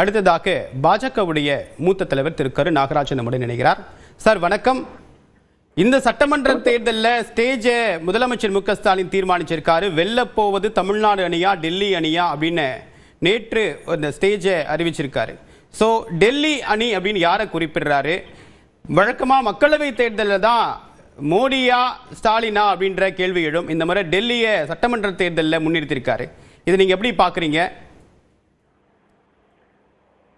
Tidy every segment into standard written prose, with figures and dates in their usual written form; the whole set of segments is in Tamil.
அடுத்ததாக பாஜகவுடைய மூத்த தலைவர் திரு கரு நாகராஜன் நம்முடன் இணைகிறார். சார் வணக்கம். இந்த சட்டமன்ற தேர்தலில் ஸ்டேஜை முதலமைச்சர் மு.க. ஸ்டாலின் தீர்மானிச்சிருக்காரு. வெல்ல போவது தமிழ்நாடு அணியா டெல்லி அணியா அப்படின்னு நேற்று அந்த ஸ்டேஜை அறிவிச்சிருக்காரு. ஸோ டெல்லி அணி அப்படின்னு யாரை குறிப்பிடுறாரு? வழக்கமாக மக்களவை தேர்தலில் தான் மோடியா ஸ்டாலினா அப்படின்ற கேள்வி எழும். இந்த மாதிரி டெல்லியை சட்டமன்ற தேர்தலில் முன்னிறுத்திருக்காரு. இதை நீங்க எப்படி பாக்குறீங்க?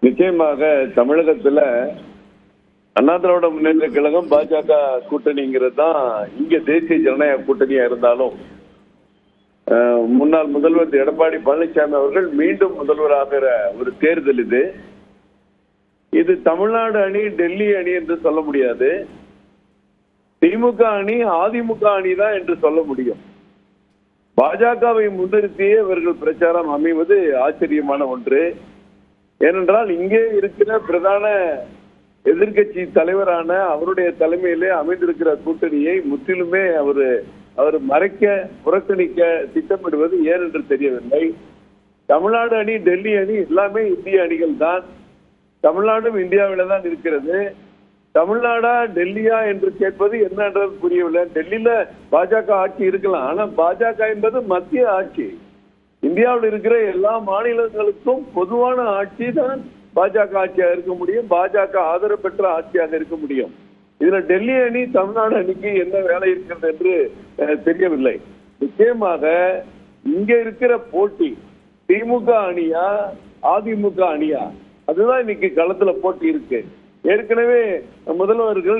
நிச்சயமாக தமிழகத்துல அண்ணா திராவிட முன்னேற்ற கழகம் பாஜக கூட்டணிங்கிறது தான் இங்க தேசிய ஜனநாயக கூட்டணியா இருந்தாலும் முன்னாள் முதல்வர் எடப்பாடி பழனிசாமி அவர்கள் மீண்டும் முதல்வராகிற ஒரு தேர்தல் இது தமிழ்நாடு அணி டெல்லி அணி என்று சொல்ல முடியாது. திமுக அணி அதிமுக அணி தான் என்று சொல்ல முடியும். பாஜகவை முன்னிறுத்தியே இவர்கள் பிரச்சாரம் அமைவது ஆச்சரியமான ஒன்று. ஏனென்றால் இங்கே இருக்கிற பிரதான எதிர்கட்சி தலைவரான அவருடைய தலைமையிலே அமைந்திருக்கிற கூட்டணியை முற்றிலுமே அவர் மறைக்க புறக்கணிக்க திட்டமிடுவது ஏன் என்று தெரியவில்லை. தமிழ்நாடு அணி டெல்லி அணி எல்லாமே இந்திய அணிகள் தான். தமிழ்நாடும் இந்தியாவில தான் இருக்கிறது. தமிழ்நாடா டெல்லியா என்று கேட்பது என்னன்றது புரியவில்லை. டெல்லியில பாஜக ஆட்சி இருக்கலாம், ஆனா பாஜக என்பது மத்திய ஆட்சி. இந்தியாவில் இருக்கிற எல்லா மாநிலங்களுக்கும் பொதுவான ஆட்சி தான் பாஜக ஆட்சியாக இருக்க முடியும், பாஜக ஆதரவு பெற்ற ஆட்சியாக இருக்க முடியும். இதுல டெல்லி அணி தமிழ்நாடு அணிக்கு என்ன வேலை இருக்கிறது என்று தெரியவில்லை. நிச்சயமாக இங்க இருக்கிற போட்டி திமுக அணியா அதிமுக அணியா அதுதான் இன்னைக்கு களத்துல போட்டி இருக்கு. ஏற்கனவே முதல்வர்கள்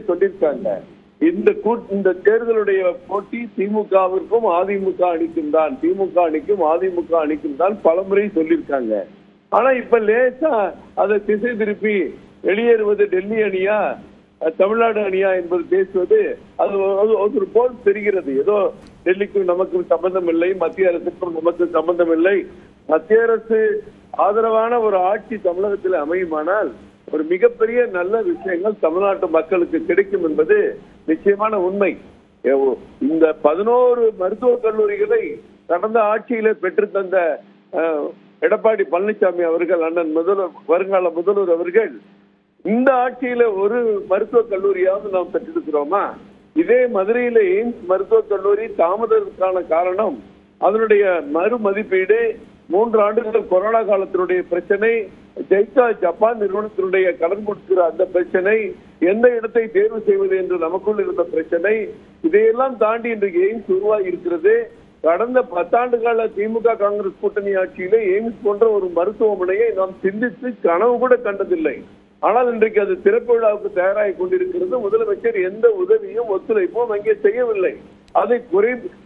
சொல்லியிருக்காங்க, இந்த தேர்தலுடைய போட்டி திமுகவிற்கும் அதிமுக அணிக்கும் தான், திமுக அணிக்கும் அதிமுக அணிக்கும் தான் பலமுறை சொல்லியிருக்காங்க. ஆனா இப்ப லேசா அதை திசை திருப்பி வெளியேறுவது டெல்லி அணியா தமிழ்நாடு அணியா என்பது பேசுவது அது ஒரு போல் தெரிகிறது. ஏதோ டெல்லிக்கும் நமக்கும் சம்பந்தம் இல்லை, மத்திய அரசுக்கும் நமக்கு சம்பந்தம் இல்லை. மத்திய அரசு ஆதரவான ஒரு ஆட்சி தமிழகத்தில் அமையுமானால் ஒரு மிகப்பெரிய நல்ல விஷயங்கள் தமிழ்நாட்டு மக்களுக்கு கிடைக்கும் என்பது நிச்சயமான உண்மை. இந்த 11 மருத்துவக் கல்லூரிகளை கடந்த ஆட்சியில பெற்று தந்த எடப்பாடி பழனிசாமி அவர்கள், அண்ணன் வருங்கால முதல்வர் அவர்கள், இந்த ஆட்சியில ஒரு மருத்துவக் கல்லூரியாவது நாம் பெற்றிருக்கிறோமா? இதே மதுரையில எய்ம்ஸ் மருத்துவக் கல்லூரி தாமதத்துக்கான காரணம் அதனுடைய மறு மதிப்பீடு, 3 ஆண்டுகள் கொரோனா காலத்தினுடைய பிரச்சனை, ஜெய்கா ஜப்பான் நிறுவனத்தினுடைய கடன் கொடுக்கிற அந்த பிரச்சனை, எந்த இடத்தை தேர்வு செய்வது என்று நமக்குள் இருந்த பிரச்சனை, இதையெல்லாம் தாண்டி இன்றைக்கு எய்ம்ஸ் உருவாகி இருக்கிறது. கடந்த 10 ஆண்டு கால திமுக காங்கிரஸ் கூட்டணி ஆட்சியிலே எய்ம்ஸ் போன்ற ஒரு மருத்துவமனையை நாம் சிந்தித்து கனவு கூட கண்டதில்லை. ஆனால் இன்றைக்கு அது திறப்பு விழாவுக்கு தயாராகி கொண்டிருக்கிறது. முதலமைச்சர் எந்த உதவியும் ஒத்துழைப்பும் அங்கே செய்யவில்லை. அதை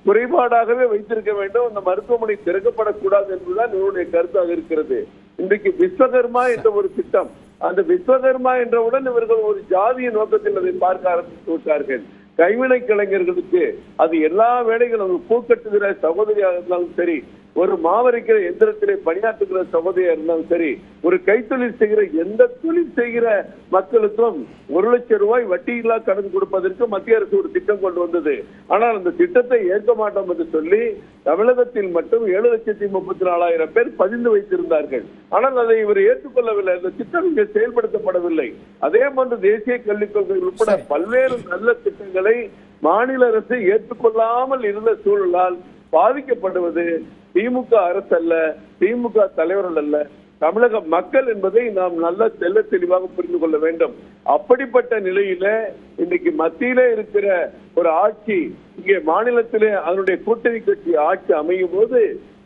குறைபாடாகவே வைத்திருக்க வேண்டும். அந்த மருத்துவமனை திறக்கப்படக்கூடாது என்பதுதான் இவருடைய கருத்தாக இருக்கிறது. இன்றைக்கு விஸ்வகர்மா என்ற ஒரு திட்டம், அந்த விஸ்வகர்மா என்றவுடன் இவர்கள் ஒரு ஜாதிய நோக்கத்தில் அதை பார்க்க ஆரம்பித்து விட்டார்கள். கைவினை கலைஞர்களுக்கு அது எல்லா வேலைகளும், பூக்கட்டுகிற சகோதரியாக இருந்தாலும் சரி, ஒரு மாவரைக்கிற எந்திரத்திலே பணியாற்றுகிற சகோதரியா இருந்தாலும் சரி, ஒரு கைத்தொழில் செய்கிற எந்த தொழில் செய்கிற மக்களுக்கும் 1 லட்சம் ரூபாய் வட்டியில்லா கடன் கொடுப்பதற்கு மத்திய அரசு ஒரு திட்டம் கொண்டு வந்தது. ஆனால் அந்த திட்டத்தை ஏற்க மாட்டோம் என்று சொல்லி தமிழகத்தில் மட்டும் 7,34,000 பேர் பதிந்து வைத்திருந்தார்கள். ஆனால் அதை இவர் ஏற்றுக்கொள்ளவில்லை. அந்த திட்டம் இங்கே செயல்படுத்தப்படவில்லை. அதே போன்று தேசிய கல்விக் கொள்கை உட்பட பல்வேறு நல்ல திட்டங்களை மாநில அரசு ஏற்றுக்கொள்ளாமல் இருந்த சூழலால் பாதிக்கப்படுவது திமுக அரசு அல்ல, திமுக தலைவர்கள் அல்ல, தமிழக மக்கள் என்பதை நாம் நல்ல தெல்ல தெளிவாக புரிந்து கொள்ள வேண்டும். அப்படிப்பட்ட நிலையில இன்னைக்கு மத்தியிலே இருக்கிற ஒரு ஆட்சி இங்கே மாநிலத்திலே அதனுடைய கூட்டணி கட்சி ஆட்சி அமையும் போது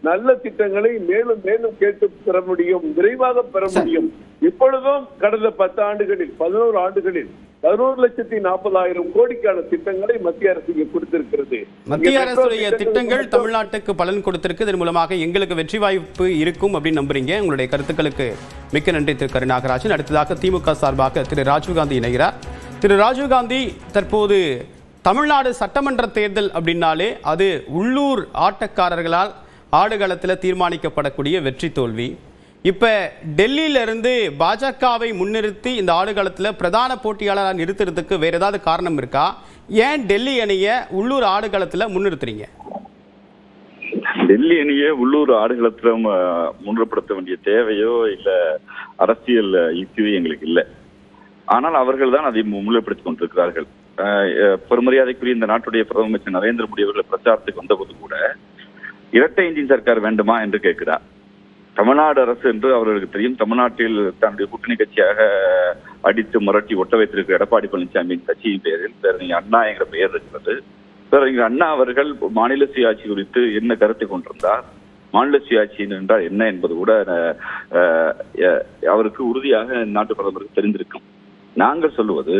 நல்ல திட்டங்களை மேலும் மேலும் கேட்டு பெற முடியும், விரைவாக பெற முடியும். இப்பொழுதும் கடந்த 10 ஆண்டுகளில் 11 ஆண்டுகளில் 11,40,000 கோடிக்கான திட்டங்களை மத்திய அரசு கொடுத்திருக்கிறது. மத்திய அரசுடைய திட்டங்கள் தமிழ்நாட்டுக்கு பலன் கொடுத்திருக்கு. இதன் மூலமாக எங்களுக்கு வெற்றி வாய்ப்பு இருக்கும் அப்படின்னு நம்புறீங்க. உங்களுடைய கருத்துக்களுக்கு மிக்க நன்றி திரு கரு நாகராஜன். அடுத்ததாக திமுக சார்பாக திரு ராஜீவ்காந்தி இணைகிறார். திரு ராஜீவ்காந்தி, தற்போது தமிழ்நாடு சட்டமன்ற தேர்தல் அப்படின்னாலே அது உள்ளூர் ஆட்டக்காரர்களால் ஆடுகளத்தில் தீர்மானிக்கப்படக்கூடிய வெற்றி தோல்வி. இப்ப டெல்லியில இருந்து பாஜகவை முன்னிறுத்தி இந்த ஆடுகளத்தில் பிரதான போட்டியாளராக நிறுத்துறதுக்கு வேற ஏதாவது காரணம் இருக்கா? ஏன் டெல்லி அணியை உள்ளூர் ஆடுகளத்தில் முன்னிறுத்துறீங்க? டெல்லி அணியை உள்ளூர் ஆடுகளத்தில் முன்னிறுத்தப்பட வேண்டிய தேவையோ இல்ல அரசியல் யுக்தியே எங்களுக்கு இல்லை. ஆனால் அவர்கள் தான் அதை முன்னிலைப்படுத்திக் கொண்டிருக்கிறார்கள். பெருமரியாதைக்குரிய இந்த நாட்டுடைய பிரதம அமைச்சர் நரேந்திர மோடி அவர்கள் பிரச்சாரத்துக்கு வந்தபோது கூட இரட்டை இன்ஜின் சர்க்கார் வேண்டுமா என்று கேட்கிறார். தமிழ்நாடு அரசு என்று அவர்களுக்கு தெரியும். தமிழ்நாட்டில் தன்னுடைய கூட்டணி கட்சியாக அடித்து மிரட்டி ஒட்ட வைத்திருக்கிற எடப்பாடி பழனிசாமியின் கட்சியின் பெயரில் பேரறிஞர் அண்ணா என்கிற பெயர் இருக்கிறது. பேரறிஞர் அண்ணா அவர்கள் மாநில சுயாட்சி குறித்து என்ன கருத்தை கொண்டிருந்தார், மாநில சுயாட்சி என்றால் என்ன என்பது கூட அவருக்கு உறுதியாக நாட்டு பிரதமருக்கு தெரிந்திருக்கும். நாங்கள் சொல்லுவது,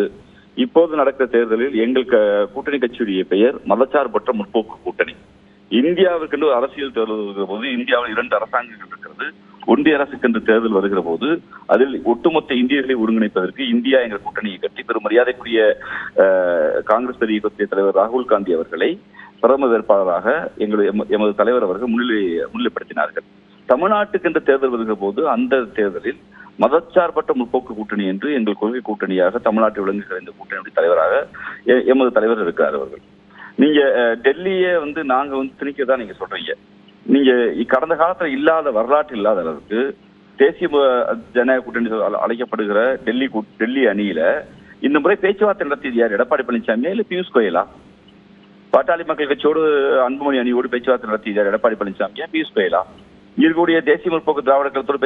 இப்போது நடக்கிற தேர்தலில் எங்கள் கூட்டணி கட்சியுடைய பெயர் மதச்சார்பற்ற முற்போக்கு கூட்டணி. இந்தியாவுக்கென்று அரசியல் தேர்தல் வருகிற போது இந்தியாவில் 2 அரசாங்கங்கள் இருக்கிறது. ஒன்றிய அரசுக்கென்று தேர்தல் வருகிற போது அதில் ஒட்டுமொத்த இந்தியர்களை ஒருங்கிணைப்பதற்கு இந்தியா எங்கள் கூட்டணியை கட்டி பெரும் மரியாதைக்குரிய காங்கிரஸ் இயக்கத்திய தலைவர் ராகுல் காந்தி அவர்களை பிரதமர் வேட்பாளராக எமது தலைவர் அவர்கள் முன்னிலைப்படுத்தினார்கள். தமிழ்நாட்டுக்கென்று தேர்தல் வருகிற போது அந்த தேர்தலில் மதச்சார்பற்ற முற்போக்கு கூட்டணி என்று எங்கள் கொள்கை கூட்டணியாக தமிழ்நாட்டில் விளங்குகிற இந்த கூட்டணியுடைய தலைவராக எமது தலைவர் இருக்கிறார் அவர்கள். நீங்க டெல்லியை நாங்க திணிக்கதா நீங்க சொல்றீங்க. நீங்க கடந்த காலத்துல இல்லாத வரலாற்று இல்லாத அளவுக்கு தேசிய ஜனநாயக கூட்டணி அழைக்கப்படுகிற டெல்லி அணியில இந்த முறை பேச்சுவார்த்தை நடத்தியது யார்? எடப்பாடி பழனிசாமியா இல்ல பியூஷ் கோயலா? பாட்டாளி மக்கள் கட்சியோடு அன்புமணி அணியோடு பேச்சுவார்த்தை நடத்தியது யார்? எடப்பாடி பழனிசாமியா பியூஷ் கோயலா? இருக்கக்கூடிய தேசிய முற்போக்கு திராவிட கழகத்தோடு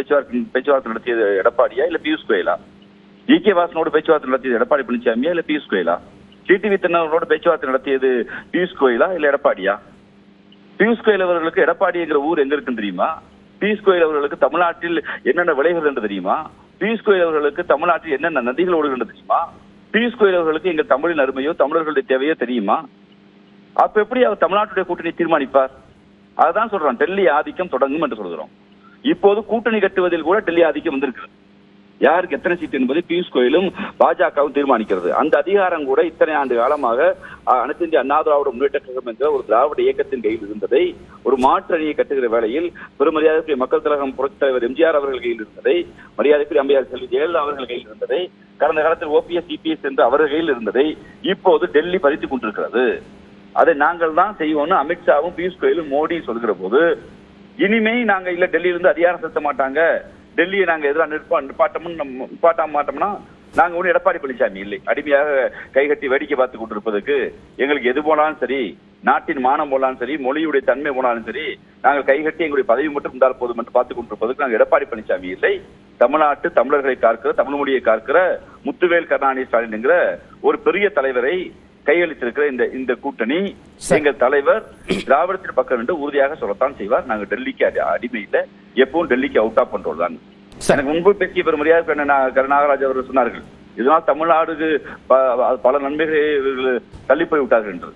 பேச்சுவார்த்தை நடத்தியது எடப்பாடியா இல்ல பியூஷ் கோயலா? ஜி.கே. வாசனோடு பேச்சுவார்த்தை நடத்தியது எடப்பாடி பழனிசாமியா இல்ல பியூஷ் கோயலா? டிடிவி தினகரனோடு பேச்சுவார்த்தை நடத்தியது பியூஷ் கோயலா இல்ல எடப்பாடியா? பியூஷ் கோயல் அவர்களுக்கு எடப்பாடிங்கிற ஊர் எங்க இருக்குன்னு தெரியுமா? பியூஷ் கோயல் அவர்களுக்கு தமிழ்நாட்டில் என்னென்ன விளைவுகள் என்று தெரியுமா? பியூஷ் கோயல் அவர்களுக்கு தமிழ்நாட்டில் என்னென்ன நதிகள் ஓடுகின்ற தெரியுமா? பியூஷ் கோயல் அவர்களுக்கு எங்க தமிழின் அருமையோ தமிழர்களுடைய தேவையோ தெரியுமா? அப்ப எப்படி அவர் தமிழ்நாட்டுடைய கூட்டணி தீர்மானிப்பார்? அதுதான் சொல்றோம், டெல்லி ஆதிக்கம் தொடங்கும் என்று சொல்கிறோம். இப்போது கூட்டணி கட்டுவதில் கூட டெல்லி ஆதிக்கம் வந்திருக்கிறது. யாருக்கு எத்தனை சீட் என்பதை பியூஷ் கோயலும் பாஜகவும் தீர்மானிக்கிறது. அந்த அதிகாரம் கூட இத்தனை ஆண்டு காலமாக அனைத்து இந்திய அண்ணா திராவிட முன்னேற்ற கழகம் என்ற ஒரு திராவிட இயக்கத்தின் கையில் இருந்ததை, ஒரு மாற்று அணியை கட்டுகிற வேளையில் பெருமரியாதைக்குரிய மக்கள் கழகம் புரட்சித் தலைவர் எம்ஜிஆர் அவர்கள் கையில் இருந்ததை, மரியாதைக்குரிய அம்மையார் செல்வி ஜெயலலிதா அவர்கள் கையில் இருந்ததை, கடந்த காலத்தில் OPS EPS என்று அவர்கள் கையில் இருந்ததை இப்போது டெல்லி பறித்துக் கொண்டிருக்கிறது. அதை நாங்கள் தான் செய்வோம்னு அமித்ஷாவும் பியூஷ் கோயலும் மோடி சொல்கிற போது, இனிமே நாங்க இல்ல டெல்லியிலிருந்து அதிகாரம் செலுத்த மாட்டாங்க, டெல்லியை நாங்க எதிராக நிப்பாட்ட மாட்டோம்னா நாங்க ஒன்றும் எடப்பாடி பழனிசாமி இல்லை. அடிமையாக கைகட்டி வேடிக்கை பார்த்து கொண்டிருப்பதற்கு எங்களுக்கு எது போனாலும் சரி, நாட்டின் மானம் போனாலும் சரி, மொழியுடைய தன்மை போனாலும் சரி, நாங்கள் கைகட்டி எங்களுடைய பதவி மட்டும் இருந்தால் போதும் என்று பார்த்துக் கொண்டிருப்பதற்கு நாங்கள் எடப்பாடி பழனிசாமி இல்லை. தமிழ்நாட்டு தமிழர்களை காக்கிற, தமிழ் மொழியை காக்கிற முத்துவேல் கருணாநிதி ஸ்டாலின் என்கிற ஒரு பெரிய தலைவரை கையளித்திருக்கிற இந்த கூட்டணி எங்கள் தலைவர் திராவிடத்தின் பக்கம் என்று உறுதியாக சொல்லத்தான் செய்வார். நாங்கள் டெல்லிக்கு அடிமை இல்லை, எப்பவும் டெல்லிக்கு அவுட் ஆஃப் பண்றோம் தான். எனக்கு முன்பு பேசிய பெருமரியாதை நாகராஜ் அவர்கள் சொன்னார்கள், இதனால் தமிழ்நாடுக்கு பல நன்மைகளை தள்ளி போய் விட்டார்கள் என்று.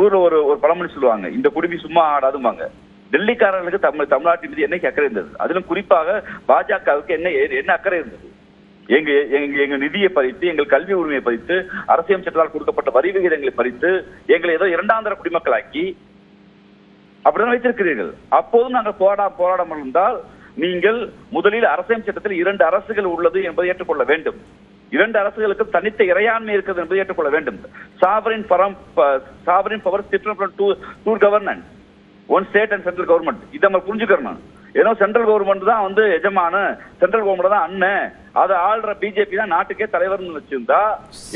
ஊர்ல ஒரு பழமொழி சொல்லுவாங்க, இந்த குடுமி சும்மா ஆடாதுமாங்க. டெல்லிக்காரர்களுக்கு தமிழ்நாட்டின் மீது என்னைக்கு அக்கறை இருந்தது? அதிலும் குறிப்பாக பாஜகவுக்கு என்ன அக்கறை இருந்தது? எங்க நிதியை பறித்து, எங்கள் கல்வி உரிமையை பறித்து, அரசியல் சட்டத்தால் கொடுக்கப்பட்ட வரி விகிதங்களை பறித்து, எங்களை ஏதோ 2ஆம் தர குடிமக்களாக்கி அப்படிதான் வைத்திருக்கிறீர்கள். அப்போதும் நாங்கள் போராடாமல் இருந்தால், நீங்கள் முதலில் அரசியல் சட்டத்தில் 2 அரசுகள் உள்ளது என்பதை ஏற்றுக்கொள்ள வேண்டும். 2 அரசுகளுக்கு தனித்த இறையாண்மை இருக்கிறது என்பதை ஏற்றுக்கொள்ள வேண்டும். Sovereign power different to governance, one state and central government. இதை நம்ம புரிஞ்சுக்கணும். ஏதோ சென்ட்ரல் கவர்மெண்ட் தான் எஜமான, சென்ட்ரல் கவர்மெண்ட் தான் அண்ணன், அதை ஆள்ற பிஜேபி தான் நாட்டுக்கே தலைவர்னு வச்சிருந்தா,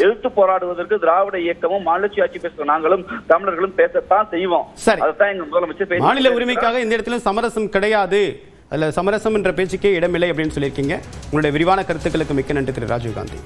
எதிர்த்து போராடுவதற்கு திராவிட இயக்கமும் மாநில சுயாட்சி பேசுற நாங்களும் தமிழர்களும் பேசத்தான் செய்வோம். அதைத்தான் எங்க முதலமைச்சர் மாநில உரிமைக்காக இந்த இடத்துல சமரசம் கிடையாது, அதுல சமரசம் என்ற பேச்சுக்கே இடமில்லை அப்படின்னு சொல்லியிருக்கீங்க. உங்களுடைய விரிவான கருத்துக்களுக்கு மிக்க நன்றி திரு ராஜீவ்காந்தி.